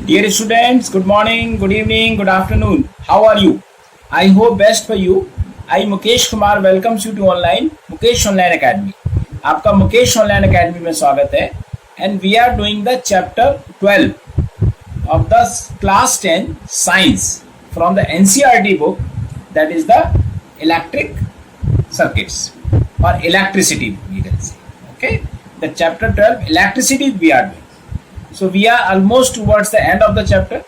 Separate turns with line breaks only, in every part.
Dear students, good morning, good evening, good afternoon. How are you? I hope best for you. I Mukesh Kumar welcomes you to online Mukesh Online Academy. आपका Mukesh online academy में स्वागत है and we are doing the chapter 12 of the class 10 science from the NCERT book, that is the electric circuits or electricity we can say. Okay, the chapter 12 electricity we are doing. So we are almost towards the end of the chapter.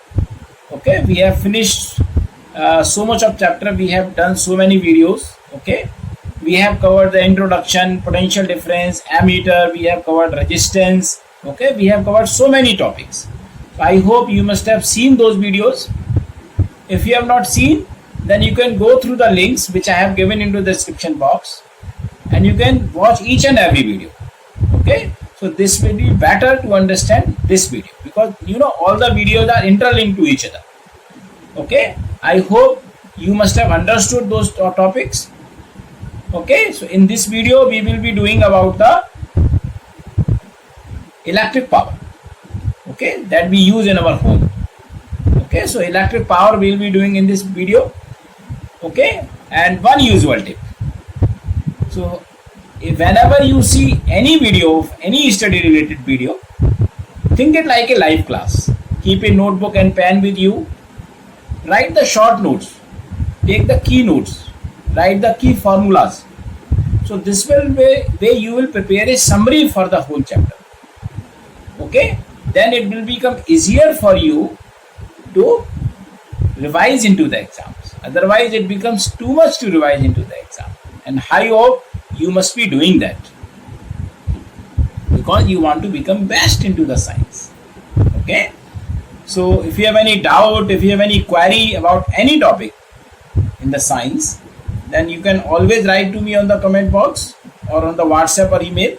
Okay, we have finished so much of chapter. We have done so many videos. Okay, we have covered the introduction, potential difference, ammeter, we have covered resistance. Okay, we have covered so many topics. So I hope you must have seen those videos. If you have not seen, then you can go through the links which I have given into the description box and you can watch each and every video. Okay, so this will be better to understand this video because all the videos are interlinked to each other. Okay, I hope you must have understood those topics. Okay, so in this video we will be doing about the electric power, okay, that we use in our home. Okay, so electric power we will be doing in this video. Okay, and one usual tip. So whenever you see any video of any study related video, think it like a live class. Keep a notebook and pen with you. Write the short notes, take the key notes, write the key formulas. So this will be way you will prepare a summary for the whole chapter. Okay, then it will become easier for you to revise into the exams. Otherwise it becomes too much to revise into the exam, and I hope you must be doing that because you want to become best into the science. Okay, so if you have any doubt, if you have any query about any topic in the science, then you can always write to me on the comment box or on the WhatsApp or email.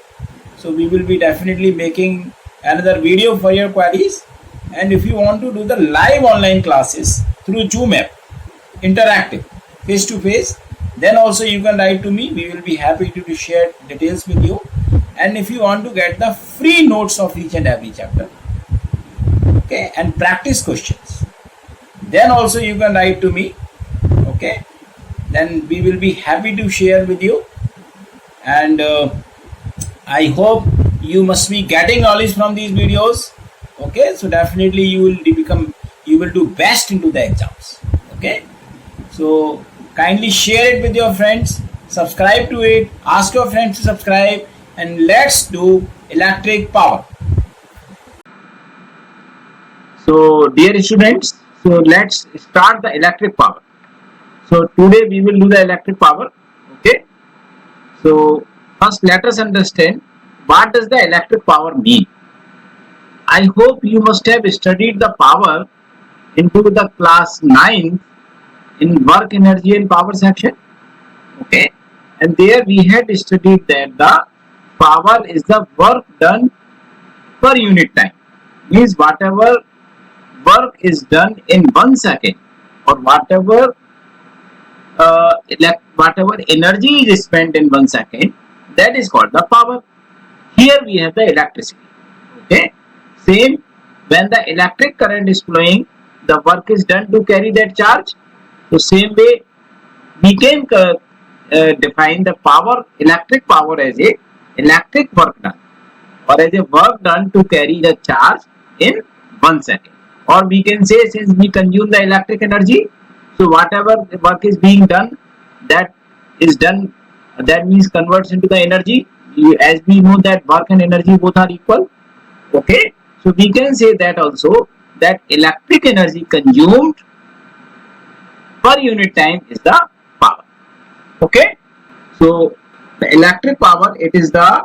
So we will be definitely making another video for your queries. And if you want to do the live online classes through Zoom app, interactive, face to face, then also you can write to me. We will be happy to share details with you. And if you want to get the free notes of each and every chapter, okay, and practice questions, then also you can write to me. Okay, then we will be happy to share with you. And I hope you must be getting knowledge from these videos. Okay, so definitely you will do best into the exams. Okay, so kindly share it with your friends, subscribe to it, ask your friends to subscribe, and let's do electric power. So dear students, so let's start the electric power. So today we will do the electric power. Okay, so first let us understand what does the electric power mean. I hope you must have studied the power into the class 9 in work, energy and power section. Okay, and there we had studied that the power is the work done per unit time. Means whatever work is done in 1 second or whatever energy is spent in 1 second, that is called the power. Here we have the electricity. Okay, same when the electric current is flowing, the work is done to carry that charge. So same way we can define the power, electric power, as a electric work done or as a work done to carry the charge in 1 second. Or we can say, since we consume the electric energy, so whatever work is being done, that means converts into the energy. As we know that work and energy both are equal. Okay, so we can say that also that electric energy consumed per unit time is the power. Okay, so the electric power, it is the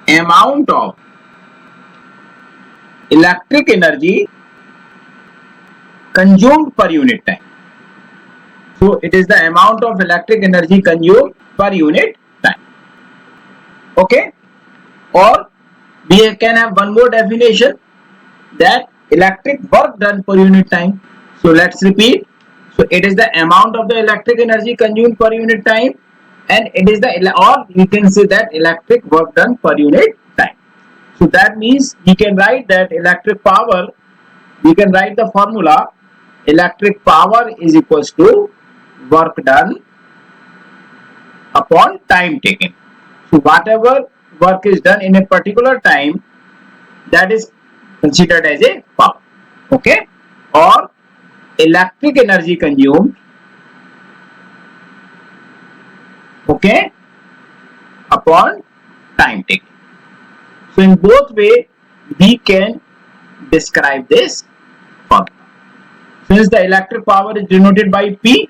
amount of electric energy consumed per unit time. So it is the amount of electric energy consumed per unit time. Okay, or we can have one more definition, that electric work done per unit time. So let's repeat. So it is the amount of the electric energy consumed per unit time, and it is or we can say that electric work done per unit time. So that means we can write that electric power we can write the formula electric power is equals to work done upon time taken. So whatever work is done in a particular time, that is considered as a power. Okay, or electric energy consumed, okay, upon time taken. So in both way we can describe this formula. Since the electric power is denoted by P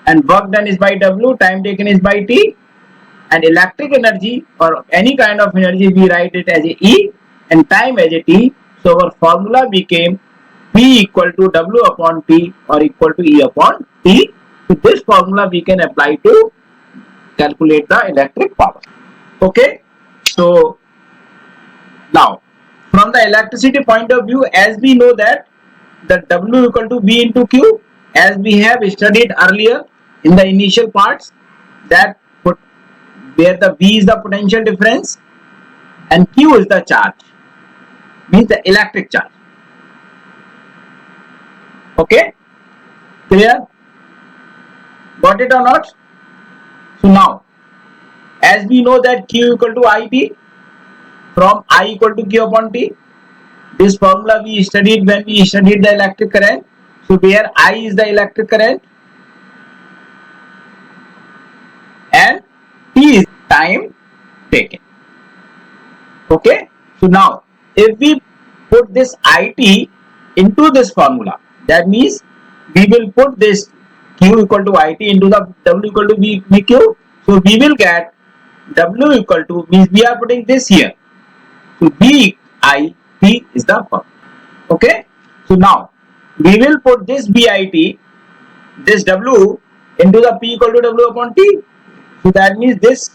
and work done is by W, time taken is by T, and electric energy or any kind of energy we write it as a E and time as a T. So our formula became P equal to W upon T or equal to E upon T. So this formula we can apply to calculate the electric power. Okay, so now from the electricity point of view, as we know that the W equal to V into Q, as we have studied earlier in the initial parts, that where the V is the potential difference and Q is the charge, means the electric charge. Okay, clear? Got it or not? So now, as we know that Q equal to IT from I equal to Q upon T, this formula we studied when we studied the electric current. So where I is the electric current and T is time taken. Okay, so now if we put this IT into this formula, that means we will put this Q equal to IT into the W equal to VQ. So we will get W equal to, means we are putting this here. So BIT is the formula. Okay, so now we will put this BIT, this W into the P equal to W upon T. So that means this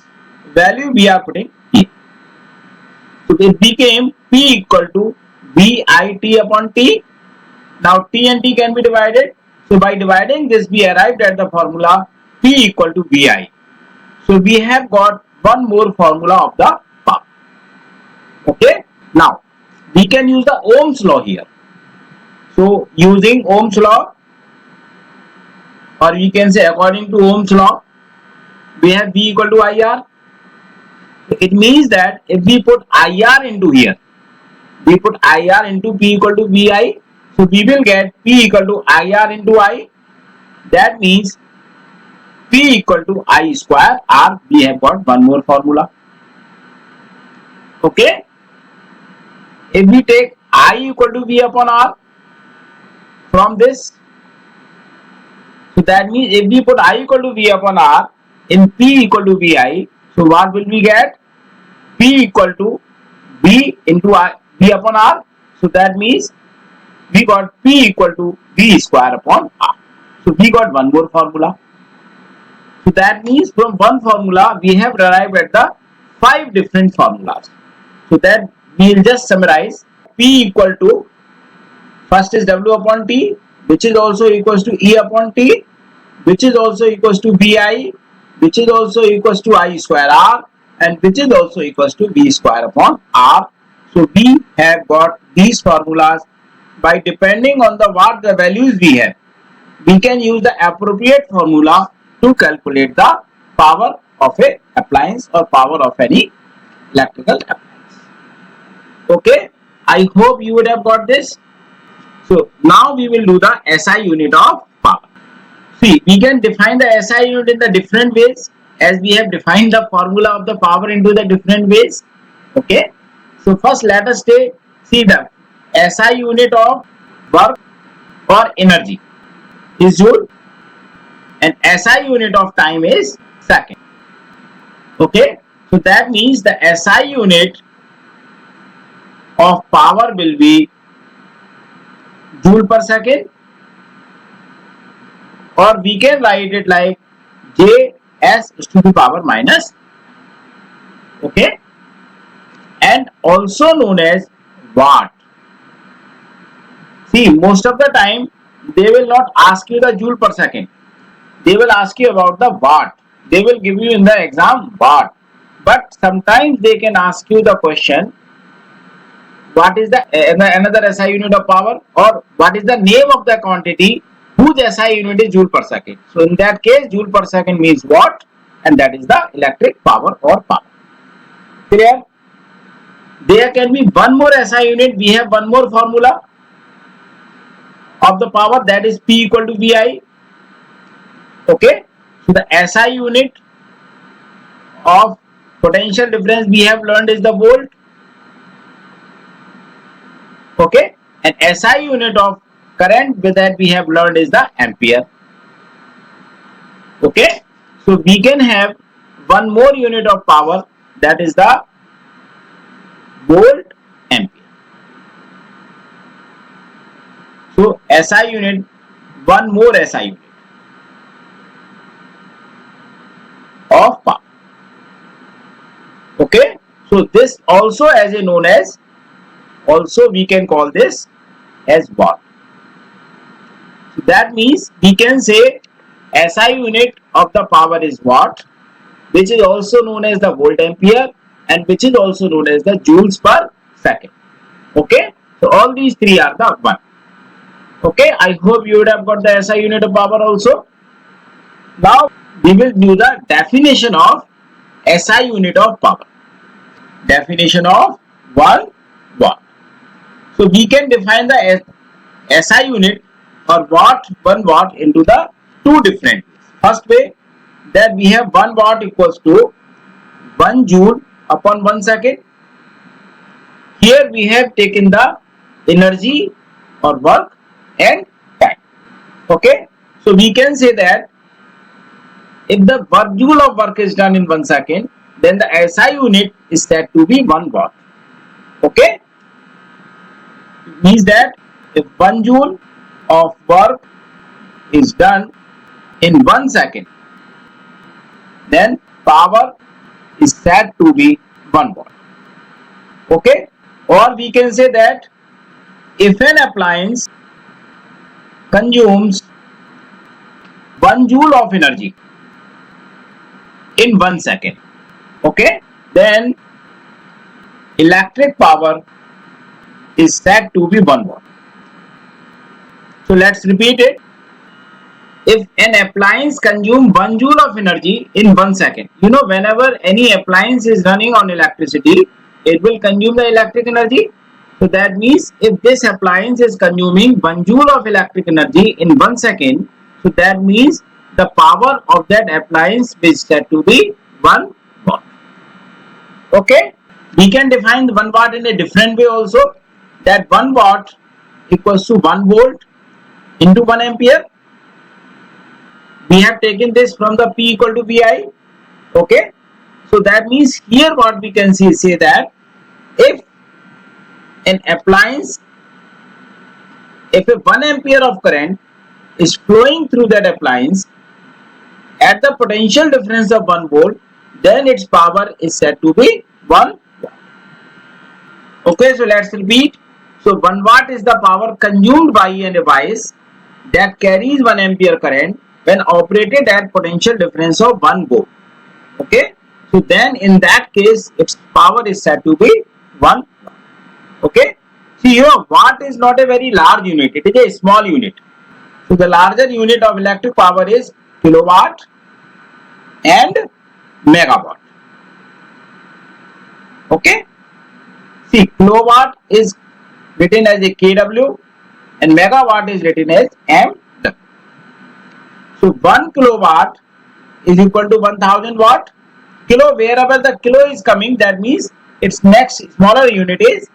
value we are putting here. So it became P equal to BIT upon T. Now T and T can be divided. So by dividing this we arrived at the formula P equal to VI. So we have got one more formula of the power. Okay. Now we can use the Ohm's law here. So using Ohm's law, or we can say according to Ohm's law, we have V equal to IR. It means that if we put IR into here, we put IR into P equal to VI. So we will get P equal to IR into I. That means P equal to I square R. We have got one more formula. Okay. If we take I equal to V upon R from this, so that means if we put I equal to V upon R in P equal to VI, so what will we get? P equal to V into V upon R. So that means we got P equal to V square upon R. So we got one more formula. So that means from one formula we have arrived at the 5 different formulas. So that we will just summarize. P equal to, first is W upon T, which is also equals to E upon T, which is also equals to VI, which is also equals to I square R, and which is also equals to V square upon R. So we have got these formulas. By depending on what the values we have, we can use the appropriate formula to calculate the power of a appliance or power of any electrical appliance. Okay, I hope you would have got this. So now we will do the SI unit of power. See, we can define the SI unit in the different ways, as we have defined the formula of the power into the different ways. Okay, so first let us see the SI unit of work or energy is joule, and SI unit of time is second. Okay, so that means the SI unit of power will be joule per second, or we can write it like Js to the power minus. Okay, and also known as watt. See, most of the time they will not ask you the joule per second. They will ask you about the watt. They will give you in the exam watt. But sometimes they can ask you the question what is the another SI unit of power, or what is the name of the quantity whose SI unit is joule per second. So in that case, joule per second means watt, and that is the electric power or power. Clear? There can be one more SI unit. We have one more formula of the power, that is P equal to VI. Okay, so the SI unit of potential difference we have learned is the volt. Okay, and SI unit of current with that we have learned is the ampere. Okay, so we can have one more unit of power, that is the volt ampere. So SI unit, one more SI unit of power. Okay, so this also as a known as, also we can call this as watt. So that means we can say SI unit of the power is watt, which is also known as the volt ampere, and which is also known as the joules per second. Okay, so all these three are the one. Okay, I hope you would have got the SI unit of power also. Now we will do the definition of SI unit of power. Definition of 1 watt. So we can define the SI unit or watt, 1 watt into the two different ways. First way, that we have 1 watt equals to 1 joule upon 1 second. Here we have taken the energy or work and time. Okay, so we can say that if the work joule of work is done in 1 second, then the SI unit is said to be 1 watt. Okay, it means that if 1 joule of work is done in 1 second, then power is said to be 1 watt. Okay, or we can say that if an appliance consumes 1 joule of energy in 1 second, okay, then electric power is said to be 1 watt. So let's repeat it. If an appliance consumes 1 joule of energy in 1 second, you know, whenever any appliance is running on electricity, it will consume the electric energy. So that means if this appliance is consuming 1 joule of electric energy in 1 second, so that means the power of that appliance is said to be 1 watt. Okay, we can define the 1 watt in a different way also, that 1 watt equals to 1 volt into 1 ampere. We have taken this from the P equal to VI. Okay, so that means here what we can say that if an appliance, if a 1 ampere of current is flowing through that appliance at the potential difference of 1 volt, then its power is said to be 1 watt. Okay, so let's repeat. So 1 watt is the power consumed by a device that carries 1 ampere current when operated at potential difference of 1 volt. Okay, so then in that case its power is said to be 1 watt. Okay, see here watt is not a very large unit, it is a small unit. So the larger unit of electric power is kilowatt and megawatt. Okay, see kilowatt is written as a kW and megawatt is written as MW. So 1 kilowatt is equal to 1000 watt. Kilo, wherever the kilo is coming, that means its next smaller unit is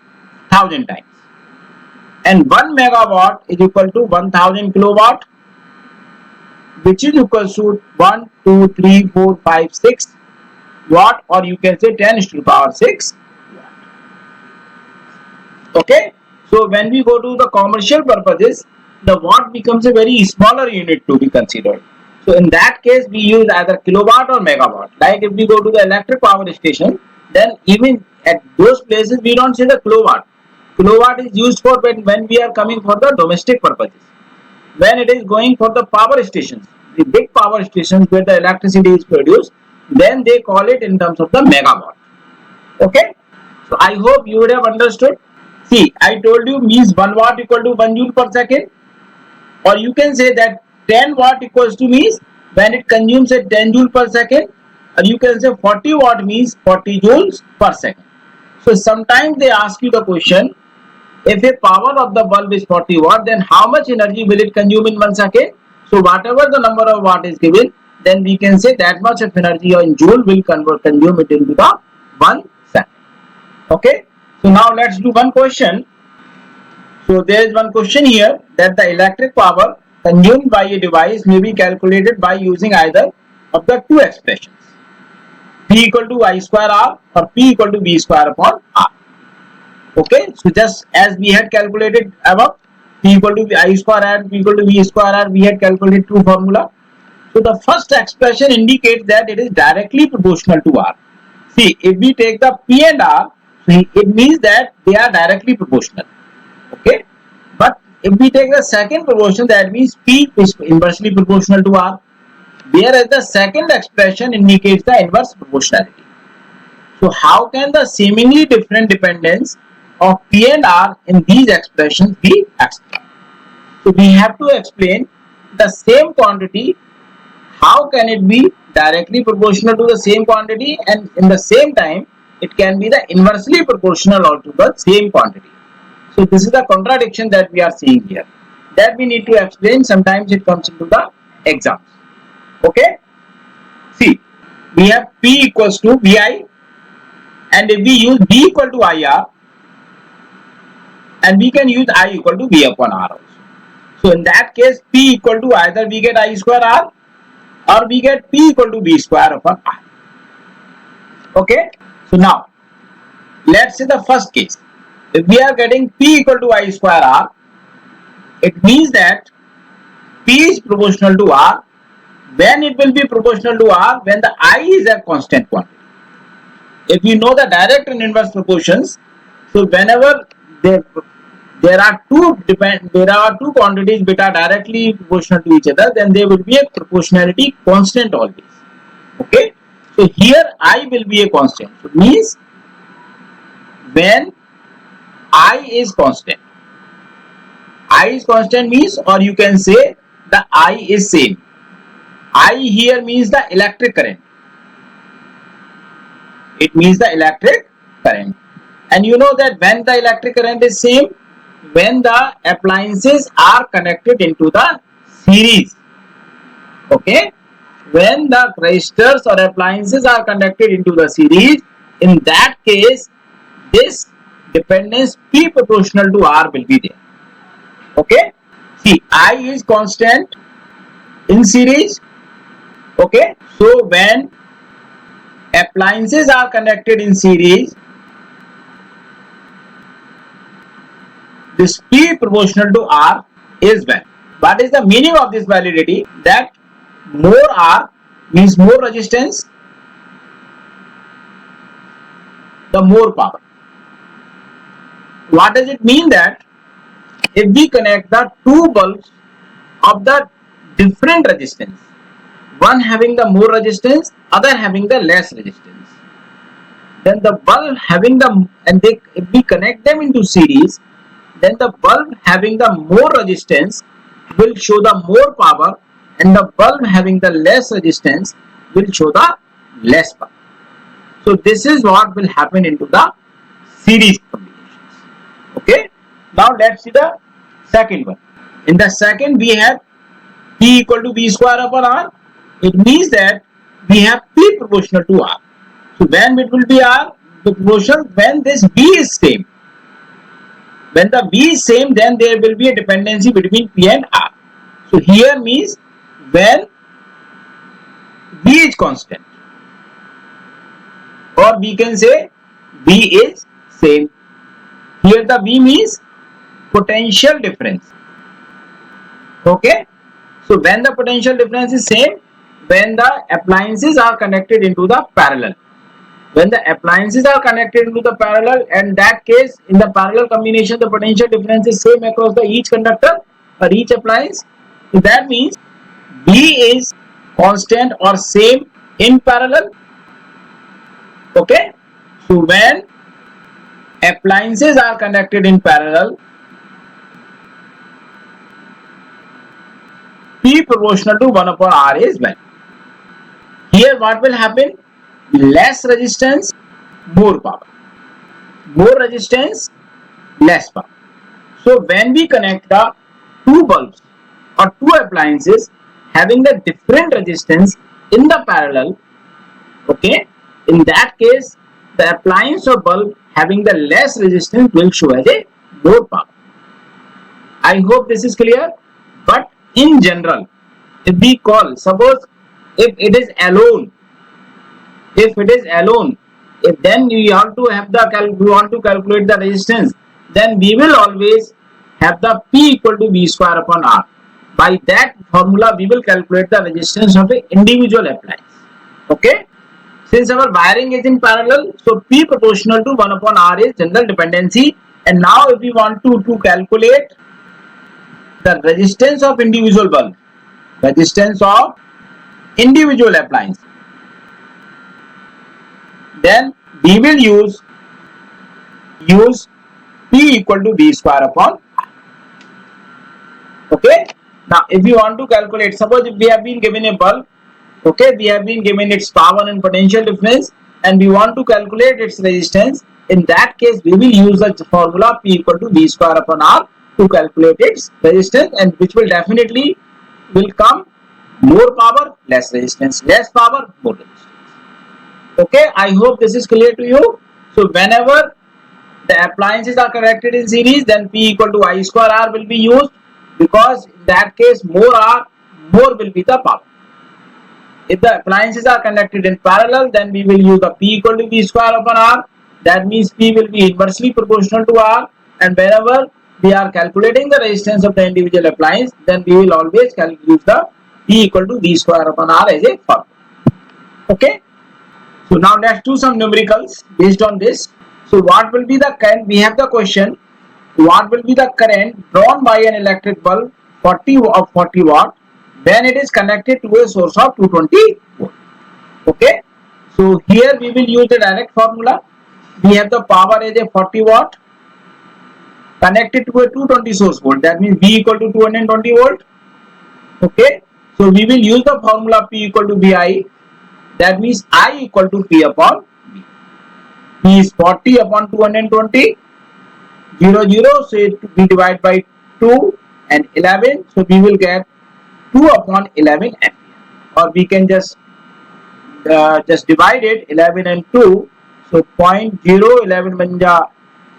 1000 times. And 1 megawatt is equal to 1000 kilowatt, which is equal to 1, 2, 3, 4, 5, 6 watt, or you can say 10 to the power 6 watt. Okay, so when we go to the commercial purposes, the watt becomes a very smaller unit to be considered. So in that case we use either kilowatt or megawatt. Like if we go to the electric power station, then even at those places we don't say the kilowatt. Kilowatt is used for when we are coming for the domestic purposes. When it is going for the power stations, the big power stations where the electricity is produced, then they call it in terms of the megawatt. Okay, so I hope you would have understood. See, I told you means 1 watt equal to 1 joule per second, or you can say that 10 watt equals to means when it consumes at 10 joule per second, or you can say 40 watt means 40 joules per second. So sometimes they ask you the question, if a power of the bulb is 40 watt, then how much energy will it consume in 1 second? So whatever the number of watt is given, then we can say that much of energy in joule will consume it into the 1 second. Okay. So now let's do one question. So there is one question here that the electric power consumed by a device may be calculated by using either of the two expressions, P equal to I square R or P equal to V square upon R. Okay, so just as we had calculated above, P equal to I square R, P equal to V square R, we had calculated two formula. So the first expression indicates that it is directly proportional to R. See, if we take the P and R, it means that they are directly proportional. Okay, but if we take the second proportion, that means P is inversely proportional to R, whereas the second expression indicates the inverse proportionality. So how can the seemingly different dependence of P and R in these expressions be explained? So we have to explain the same quantity. How can it be directly proportional to the same quantity, and in the same time it can be the inversely proportional to the same quantity? So this is the contradiction that we are seeing here, that we need to explain. Sometimes it comes into the exams. Okay. See, we have P equals to Vi, and if we use B equal to IR, and we can use I equal to V upon R also. So in that case, P equal to either we get I square R or we get P equal to V square upon R. Okay. So now let's say the first case. If we are getting P equal to I square R, it means that P is proportional to R. When it will be proportional to R? When the I is a constant quantity. If you know the direct and inverse proportions, so whenever there are two quantities which are directly proportional to each other, then there will be a proportionality constant always. Okay. So here I will be a constant. So it means when I is constant means, or you can say the I is same. I here means the electric current. It means the electric current. And you know that when the electric current is same, when the appliances are connected into the series. Okay. When the resistors or appliances are connected into the series, in that case, this dependence P proportional to R will be there. Okay. See, I is constant in series. Okay. So when appliances are connected in series, this P proportional to R is when. What is the meaning of this validity? That more R means more resistance, the more power. What does it mean? That if we connect the two bulbs of the different resistance, one having the more resistance, other having the less resistance, then the bulb having the, if we connect them into series, then the bulb having the more resistance will show the more power, and the bulb having the less resistance will show the less power. So this is what will happen into the series combinations. Okay. Now let's see the second one. In the second, we have P equal to V square upon R. It means that we have P proportional to R. So when it will be R, the proportional when this V is same. When the V is same, then there will be a dependency between P and R. So here means when V is constant, or we can say V is same. Here the V means potential difference. Okay. So when the potential difference is same, when the appliances are connected into the parallel. When the appliances are connected into the parallel, and that case in the parallel combination, the potential difference is same across the each conductor or each appliance. So that means V is constant or same in parallel. Okay. So when appliances are connected in parallel, P proportional to 1 upon R is value. Here what will happen? Less resistance, more power. More resistance, less power. So when we connect the two bulbs or two appliances having the different resistance in the parallel, okay, in that case the appliance or bulb having the less resistance will show as a more power. I hope this is clear. But in general, if we call, suppose if it is alone, if then you have to have we want to calculate the resistance, then we will always have the P equal to V square upon R. By that formula we will calculate the resistance of the individual appliance. Okay, since our wiring is in parallel, so P proportional to 1 upon R is general dependency. And now if we want to calculate the resistance of individual bulb, resistance of individual appliance, then we will use P equal to V square upon R. Okay, now if you want to calculate, suppose if we have been given a bulb, okay, we have been given its power and potential difference, and we want to calculate its resistance. In that case we will use the formula P equal to V square upon R to calculate its resistance, and which will definitely will come more power, less resistance, less power, more resistance. Okay, I hope this is clear to you. So whenever the appliances are connected in series, then P equal to I square R will be used, because in that case more R, more will be the power. If the appliances are connected in parallel, then we will use the P equal to V square upon R. That means P will be inversely proportional to R, and whenever we are calculating the resistance of the individual appliance, then we will always use the P equal to V square upon R as a formula. Okay. So now let's do some numericals based on this. So what will be the current? We have the question, what will be the current drawn by an electric bulb 40 watt when it is connected to a source of 220 volt. Okay, so here we will use the direct formula. We have the power as a 40 watt connected to a 220 source volt, that means V equal to 220 volt. Okay, so we will use the formula P equal to VI, that means I equal to P upon V. P is 40 upon 220, 0, so we divide by 2 and 11, so we will get 2 upon 11 ampere, or we can just divide it 11 and 2, so 0.0 11 banja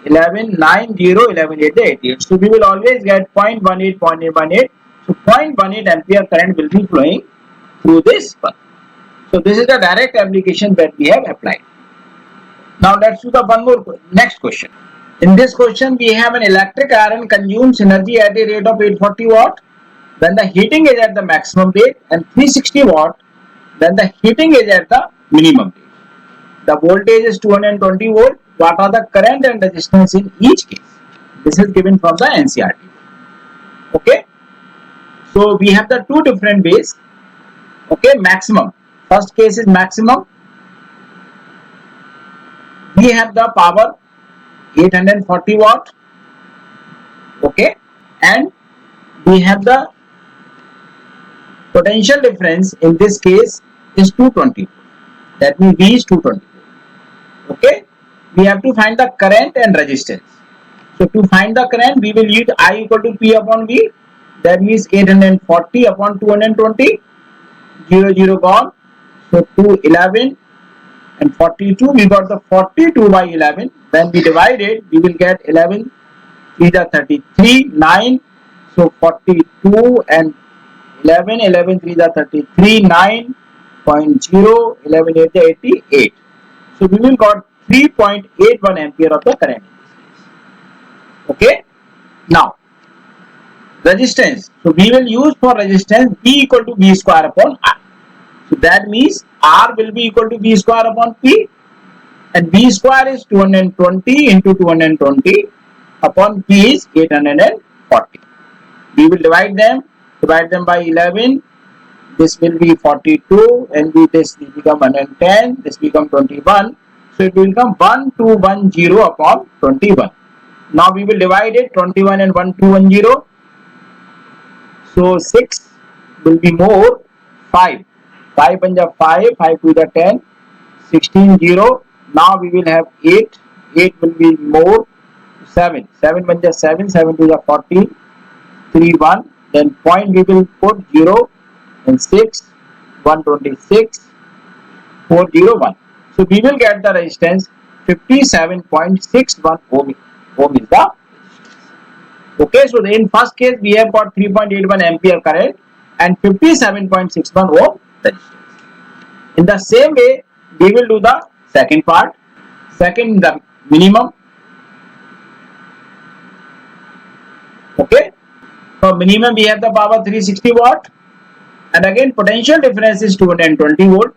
11 9 0 11 8 88, so we will always get 0.18, so 0.18 ampere current will be flowing through this bulb. So this is the direct application that we have applied. Now let's do the one more next question. In this question we have an electric iron consumes energy at a rate of 840 watt when the heating is at the maximum rate, and 360 watt when the heating is at the minimum rate. The voltage is 220 volt. What are the current and resistance in each case? This is given from the NCERT. Okay, so we have the two different ways. Okay, maximum. First case is maximum. We have the power 840 watt. Okay, and we have the potential difference in this case is 220. That means V is 220. Okay, we have to find the current and resistance. So to find the current, we will use I equal to P upon V. That means 840 upon 220. 0 gone. So 211 and 42. We got the 42 by 11. When we divide it, we will get 11 3 the 33 9. So 42 and 11 3 the 33 9.0 11 8 the 88. So we will got 3.81 ampere of the current. Okay. Now resistance. So we will use for resistance P equal to V square upon R. So that means R will be equal to V square upon P, and V square is 220 into 220 upon P is 840. We will divide them by 11. This will be 42 and this will become 110. This become 21. So it will become 1210 upon 21. Now we will divide it 21 and 1210. So 6 will be more 5. 5 and 5, 5 to the 10, 16 0. Now we will have 8. 8 will be more 7. 7 and 7, 7 to the 14, 3 1. Then point we will put 0 and 6, 126, 401. So we will get the resistance 57.61 ohm is the. Okay, so in first case we have got 3.81 ampere current and 57.61 ohm resistance. In the same way, we will do the second part. Second, the minimum. Okay, for minimum we have the power 360 watt, and again potential difference is 220 volt.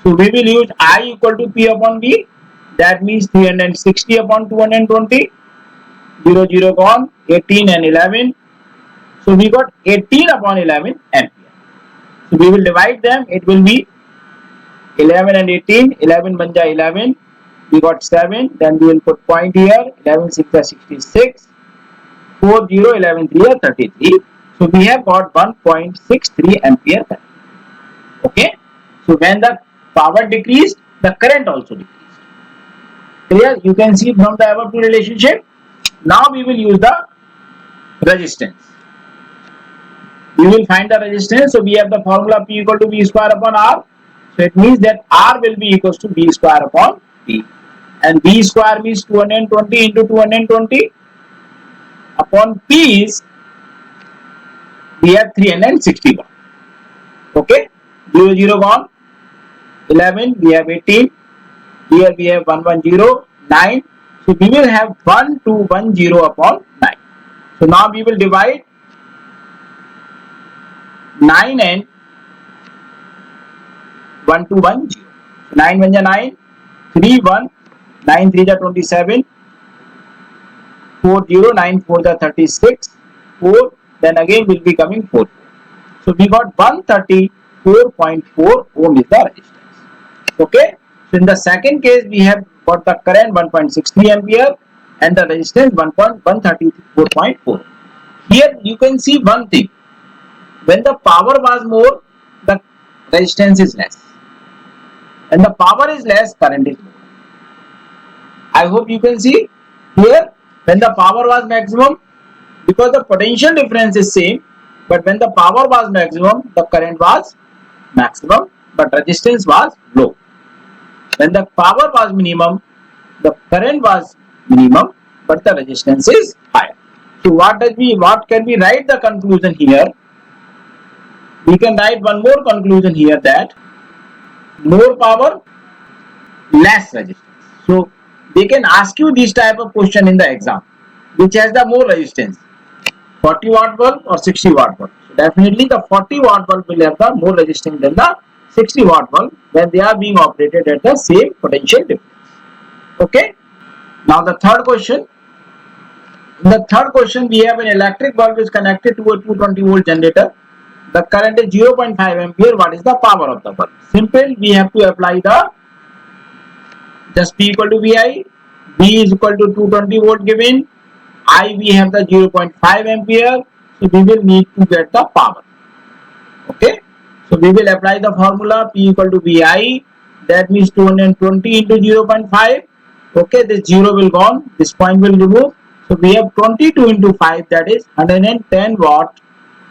So we will use I equal to P upon V. That means 360 upon 220. 0 0 gone, 18 and 11. So we got 18 upon 11 ampere. So we will divide them. It will be 11 and 18. 11 banja 11. We got 7. Then we will put point here. 11 6 are 66. 4 0 11 3 are 33. So we have got 1.63 ampere current. Okay. So when the power decreased, the current also decreased. Clear? You can see from the above two relationship. Now we will use the resistance. We will find the resistance. So we have the formula P equal to V square upon R. So it means that R will be equals to V square upon P. And V square means 220 into 220 upon P is we have 361. Okay. 0 0 gone. 11 we have 18. Here we have 110 9. So we will have 1210 upon 9. So now we will divide 9 and 1210. 9 1 9, 3 1, 9 3 27, 4 0, 9 4 36, 4, then again will be coming 4. So we got 134.4 ohm is the resistance. Okay. So in the second case we have got the current 1.63 ampere and the resistance 134.4. Here you can see one thing. When the power was more, the resistance is less. When the power is less, current is more. I hope you can see here. When the power was maximum, because the potential difference is same, but when the power was maximum, the current was maximum, but resistance was low. When the power was minimum, the current was minimum, but the resistance is higher. So what can we write the conclusion here? We can write one more conclusion here, that more power, less resistance. So they can ask you this type of question in the exam, which has the more resistance, 40 watt bulb or 60 watt bulb. So definitely the 40 watt bulb will have the more resistance than the 60 watt bulb when they are being operated at the same potential difference. Okay. Now the third question. In the third question, we have an electric bulb is connected to a 220 volt generator. The current is 0.5 ampere. What is the power of the bulb? Simple. We have to apply the just P equal to VI. V is equal to 220 volt given. I we have the 0.5 ampere. So we will need to get the power. Okay. So we will apply the formula P equal to VI. That means 220 into 0.5. Okay. This 0 will gone. This point will remove. So we have 22 into 5, that is 110 watt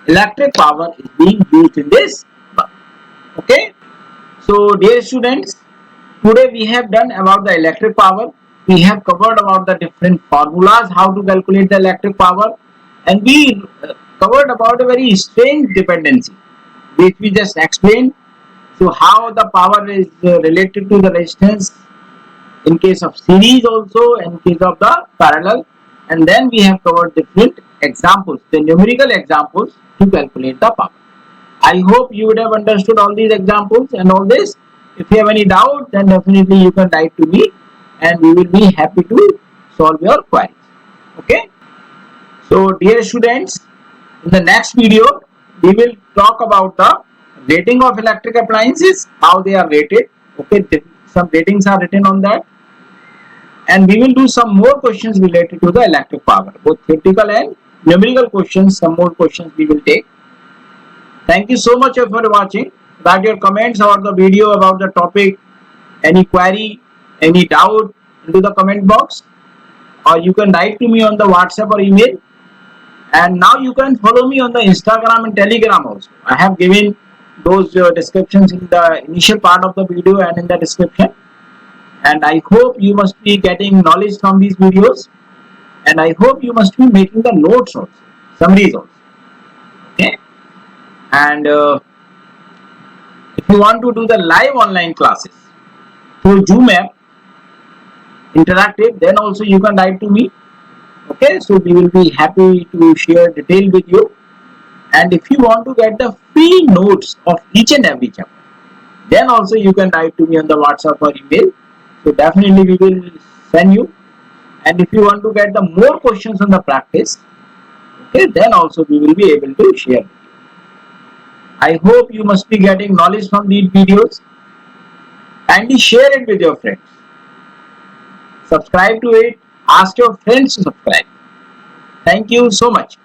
electric power is being used in this bulb. Okay. So dear students, today we have done about the electric power. We have covered about the different formulas, how to calculate the electric power, and we covered about a very strange dependency which we just explained. So how the power is related to the resistance in case of series, also in case of the parallel. And then we have covered different examples, the numerical examples to calculate the power. I hope you would have understood all these examples and all this. If you have any doubt, then definitely you can write to me and we will be happy to solve your queries. Okay. So dear students, in the next video, we will talk about the rating of electric appliances, how they are rated. Okay. Some ratings are written on that. and we will do some more questions related to the electric power, both theoretical and numerical questions. Some more questions we will take. Thank you so much for watching. Write your comments about the video, about the topic, any query, any doubt into the comment box, or you can write to me on the WhatsApp or email. And now you can follow me on the Instagram and Telegram also. I have given those descriptions in the initial part of the video and in the description. And I hope you must be getting knowledge from these videos, and I hope you must be making the notes also, summaries also. Okay. And if you want to do the live online classes through Zoom app interactive, then also you can write to me. Okay, so we will be happy to share detail with you. And if you want to get the free notes of each and every chapter, then also you can write to me on the WhatsApp or email. So definitely we will send you. And if you want to get the more questions on the practice, okay, then also we will be able to share. I hope you must be getting knowledge from these videos. Kindly share it with your friends. Subscribe to it. Ask your friends to subscribe. Thank you so much.